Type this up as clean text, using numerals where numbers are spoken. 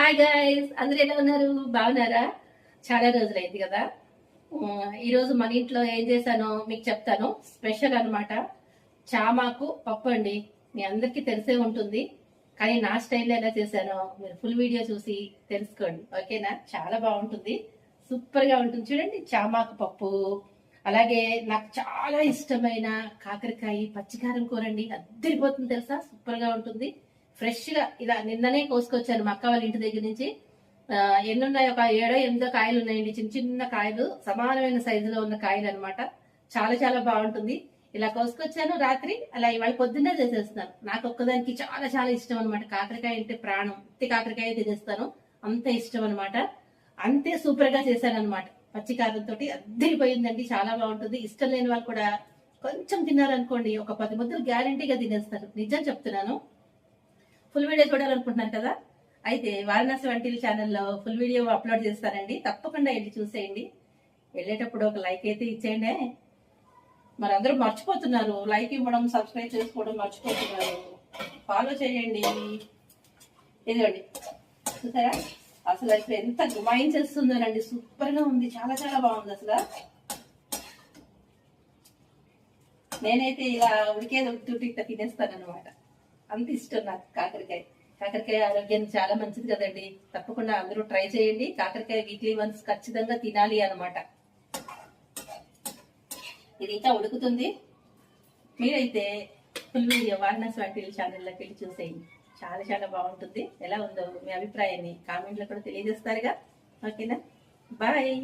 Hi guys, అందరు ఎలా ఉన్నారు? బాగున్నారా? చాలా రోజులైంది కదా. ఈరోజు మన ఇంట్లో ఏం చేశానో మీకు చెప్తాను. స్పెషల్ అన్నమాట. చామాకు పప్పు అండి. మీ అందరికీ తెలిసే ఉంటుంది, కానీ నా స్టైల్లో ఎలా చేశానో మీరు ఫుల్ వీడియో చూసి తెలుసుకోండి, ఓకేనా? చాలా బాగుంటుంది, సూపర్ గా ఉంటుంది. చూడండి, చామాకు పప్పు. అలాగే నాకు చాలా ఇష్టమైన కాకరకాయ పచ్చికారం కూర అండి. అద్దరిపోతుంది తెలుసా, సూపర్ గా ఉంటుంది. ఫ్రెష్ గా ఇలా నిన్ననే కోసుకొచ్చాను మా అక్క వాళ్ళ ఇంటి దగ్గర నుంచి. ఎన్నున్నాయి, ఒక 7 8 కాయలు ఉన్నాయండి. చిన్న చిన్న కాయలు, సమానమైన సైజులో ఉన్న కాయలు అనమాట. చాలా చాలా బాగుంటుంది. ఇలా కోసుకొచ్చాను రాత్రి, అలా ఇవాళ పొద్దున్నే చేసేస్తున్నాను. నాకు ఒక్కదానికి చాలా చాలా ఇష్టం అనమాట. కాకరకాయ అంటే ప్రాణం. ఉత్తి కాకరకాయ తినేస్తాను, అంత ఇష్టం అనమాట. అంతే సూపర్ గా చేశాను అనమాట. పచ్చి కారంతో అద్దరిపోయిందండి, చాలా బాగుంటుంది. ఇష్టం లేని వాళ్ళు కూడా కొంచెం తిన్నారనుకోండి, ఒక 10 ముద్దలు గ్యారంటీగా తినేస్తారు, నిజం చెప్తున్నాను. ఫుల్ వీడియో చూడాలనుకుంటున్నారు కదా, అయితే వారణాసి వంటిల్ ఛానల్లో ఫుల్ వీడియో అప్లోడ్ చేస్తానండి. తప్పకుండా వెళ్ళి చూసేయండి. వెళ్ళేటప్పుడు ఒక లైక్ అయితే ఇచ్చేయండి. మరి అందరూ మర్చిపోతున్నారు, లైక్ ఇవ్వడం, సబ్స్క్రైబ్ చేసుకోవడం మర్చిపోతున్నారు. ఫాలో చేయండి. ఇదిగోండి, చూసారా అసలు అయితే ఎంత గుమాయించేస్తుందోనండి. సూపర్ గా ఉంది, చాలా చాలా బాగుంది అసలు. నేనైతే ఇలా ఉడికేది ఉడుకుతుంటే ఇట్లా తినేస్తాను అనమాట. అంత ఇష్టం నాకు కాకరకాయ. కాకరకాయ ఆరోగ్యానికి చాలా మంచిది కదండి. తప్పకుండా అందరూ ట్రై చేయండి. కాకరకాయ వీక్లీ వన్స్ ఖచ్చితంగా తినాలి అనమాట. ఇది ఇంకా ఉడుకుతుంది. మీరైతే ఫుల్ వీడియో వారణాసి వంటిల్ ఛానల్లోకి వెళ్ళి చూసేయండి. చాలా చాలా బాగుంటుంది. ఎలా ఉందో మీ అభిప్రాయాన్ని కామెంట్లో కూడా తెలియజేస్తారుగా, ఓకేనా? బాయ్.